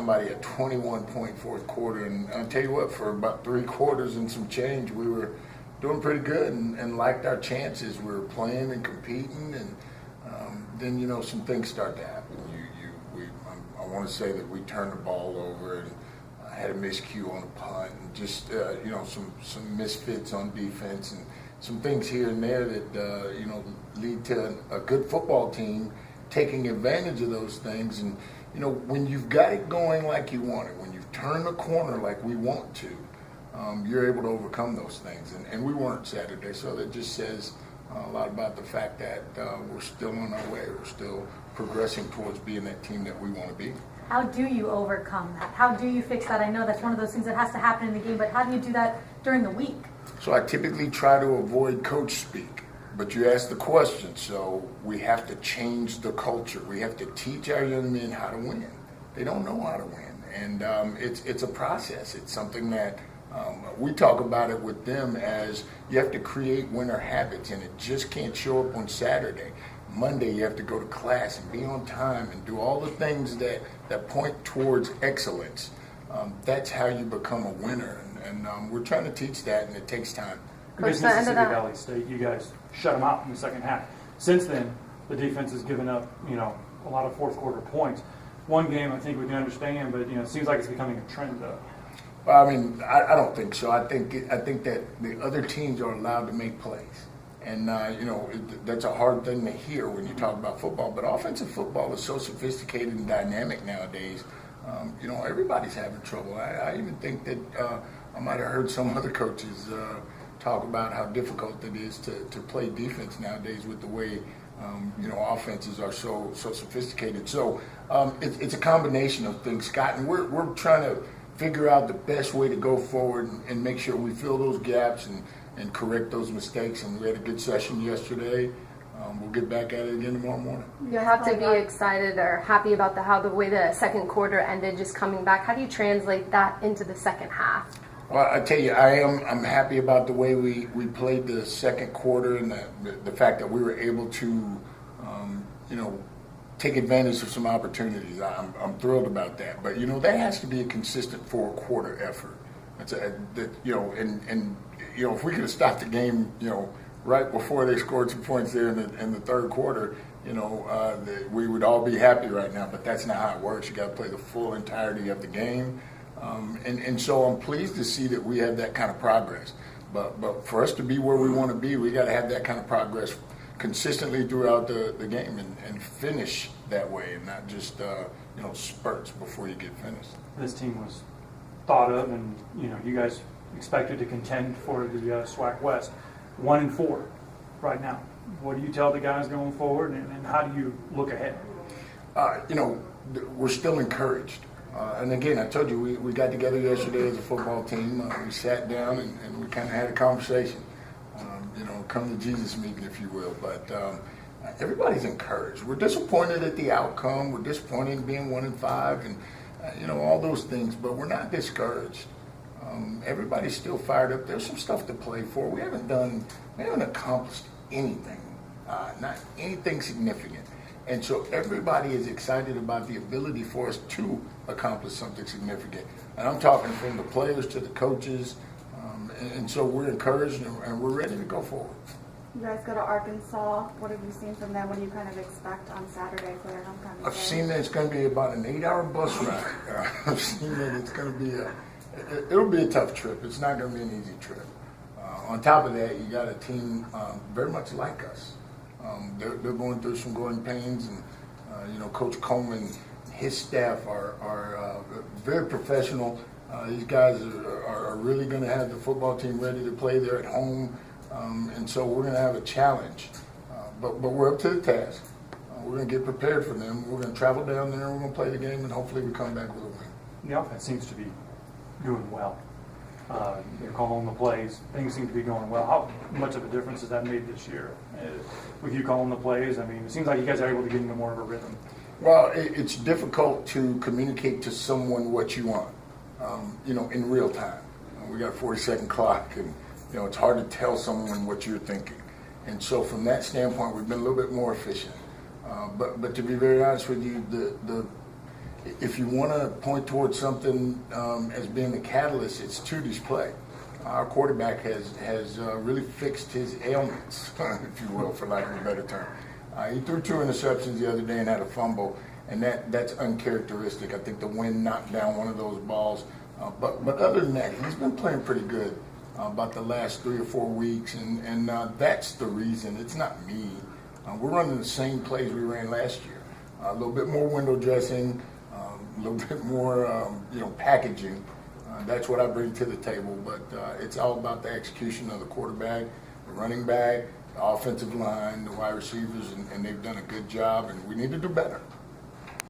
somebody a 21-point fourth quarter. And I'll tell you what, for about 3 quarters and some change, we were doing pretty good and liked our chances. We were playing and competing, and then, some things start to happen. I want to say that we turned the ball over and had a miscue on a punt, and just some misfits on defense, and some things here and there that lead to a good football team taking advantage of those things. And when you've got it going like you want it, when you've turned the corner like we want to, you're able to overcome those things. And we weren't Saturday, so that just says a lot about the fact that we're still on our way. We're still progressing towards being that team that we want to be. How do you overcome that? How do you fix that? I know that's one of those things that has to happen in the game, but how do you do that during the week? So I typically try to avoid coach speak, but you asked the question, so we have to change the culture. We have to teach our young men how to win. They don't know how to win, and it's a process. It's something that we talk about it with them as you have to create winner habits, and it just can't show up on Saturday. Monday, you have to go to class and be on time and do all the things that point towards excellence. That's how you become a winner, and we're trying to teach that, and it takes time. Against Mississippi Valley State, you guys shut them out in the second half. Since then, the defense has given up, a lot of fourth quarter points. One game, I think we can understand, but it seems like it's becoming a trend, though. Well, I don't think so. I think that the other teams are allowed to make plays. And, that's a hard thing to hear when you talk about football. But offensive football is so sophisticated and dynamic nowadays. Everybody's having trouble. I even think that I might have heard some other coaches talk about how difficult it is to play defense nowadays with the way, offenses are so sophisticated. So it's a combination of things, Scott. And we're trying to figure out the best way to go forward and make sure we fill those gaps and correct those mistakes. And we had a good session yesterday. We'll get back at it again tomorrow morning. You have to be excited or happy about the way the second quarter ended, just coming back. How do you translate that into the second half? Well, I tell you, I'm happy about the way we played the second quarter, and the fact that we were able to, take advantage of some opportunities. I'm thrilled about that. But that has to be a consistent 4-quarter effort. If we could have stopped the game, right before they scored some points there in the third quarter, we would all be happy right now. But that's not how it works. You got to play the full entirety of the game, and so I'm pleased to see that we have that kind of progress. But for us to be where we want to be, we got to have that kind of progress consistently throughout the game and finish that way, and not just spurts before you get finished. This team was thought of, and you guys expected to contend for the SWAC West. 1-4 right now. What do you tell the guys going forward, and how do you look ahead? We're still encouraged. And again, I told you, we got together yesterday as a football team. We sat down and we kind of had a conversation. Come to Jesus meeting, if you will. But everybody's encouraged. We're disappointed at the outcome. We're disappointed in being 1-5 and, all those things. But we're not discouraged. Everybody's still fired up. There's some stuff to play for. We haven't accomplished anything, not anything significant. And so everybody is excited about the ability for us to accomplish something significant. And I'm talking from the players to the coaches. And so we're encouraged and we're ready to go forward. You guys go to Arkansas. What have you seen from them? What do you kind of expect on Saturday for their homecoming? I've seen that it's going to be about an 8-hour bus ride. I've seen that it's going to be it'll be a tough trip. It's not going to be an easy trip. On top of that, you got a team very much like us. They're going through some growing pains, and Coach Coleman, his staff are very professional. These guys are really going to have the football team ready to play. They're at home, and so we're going to have a challenge. But we're up to the task. We're going to get prepared for them. We're going to travel down there, and we're going to play the game, and hopefully we come back with a win. The offense seems to be doing well. You're calling the plays. Things seem to be going well. How much of a difference has that made this year? With you calling the plays, it seems like you guys are able to get into more of a rhythm. Well, it's difficult to communicate to someone what you want, in real time. We got a 40-second clock, and, it's hard to tell someone what you're thinking. And so from that standpoint, we've been a little bit more efficient. But to be very honest with you, if you want to point towards something as being the catalyst, it's Tudi's play. Our quarterback has really fixed his ailments, if you will, for lack of a better term. He threw 2 interceptions the other day and had a fumble, and that's uncharacteristic. I think the wind knocked down one of those balls. But other than that, he's been playing pretty good about the last 3 or 4 weeks, and that's the reason. It's not me. We're running the same plays we ran last year. A little bit more window dressing, a little bit more packaging. That's what I bring to the table, but it's all about the execution of the quarterback, the running back, the offensive line, the wide receivers, and they've done a good job, and we need to do better.